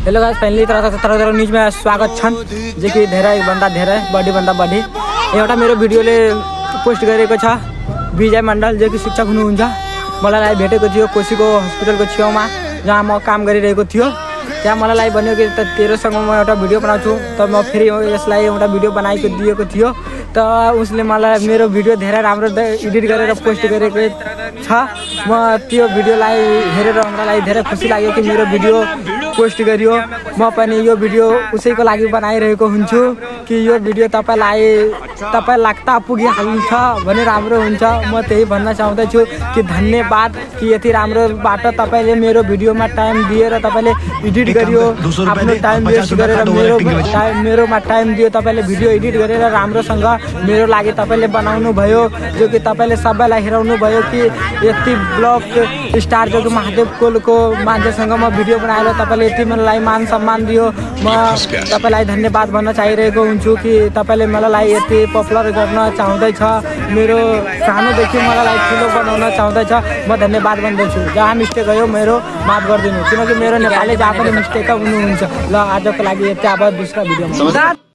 Hello guys, finally तरह news में स्वागत छन् जे कि धेरै भन्दा धेरै बढी भन्दा बढी एउटा मेरो भिडियोले पोस्ट गरेको छ। विजय मण्डल जो कि शिक्षक हुनुहुन्छ, मलाई भेटेको थियो कोशीको हस्पिटलको छेउमा जहाँ म काम गरिरहेको थियो। त्यहाँ मलाई भन्यो कि तेरोसँग म एउटा भिडियो बनाउँछु, त म फेरि यसलाई एउटा भिडियो बनाएको दिएको थियो। त उसले मलाई मेरो भिडियो धेरै राम्रो एडिट गरेर पोस्ट गरेको छ। म त्यो भिडियोलाई हेरेर मलाई धेरै खुसी लाग्यो कि मेरो भिडियो पोस्ट गरियो। म पनि यो भिडियो उसैको लागि बनाइरहेको हुन्छु कि यो भिडियो तपाईँ लाग्दा पुगिहाल्छ भने राम्रो हुन्छ। म त्यही भन्न चाहँदैछु कि धन्यवाद कि यति राम्रो बाटो तपाईँले मेरो भिडियोमा टाइम दिएर तपाईँले एडिट गरियो, आफ्नो टाइम वेस्ट गरेर मेरोमा टाइम दियो। तपाईँले भिडियो एडिट गरेर राम्रोसँग मेरो लागि तपाईँले बनाउनु भयो, जो कि तपाईँले सबैलाई हेराउनु भयो कि यति ब्लग स्टार जो कि महादेव कोलको मान्छेसँग म भिडियो बनाएर तपाईँले यति मलाई मान सम्मान दियो। म तपाईँलाई धन्यवाद भन्न चाहिरहेको हुन्छु कि तपाईँले मलाई यति पपुलर गर्न चाहँदैछ, मेरो सानोदेखि मलाई ठुलो बनाउन चाहँदैछ। म धन्यवाद भन्दछु। जहाँ मिस्टेक गयो मेरो माफ गरिदिनु, किनकि मेरो नेपाली जहाँ पनि मिस्टेक हुनुहुन्छ। ल आजको लागि यति, अब दोस्रो भिडियोमा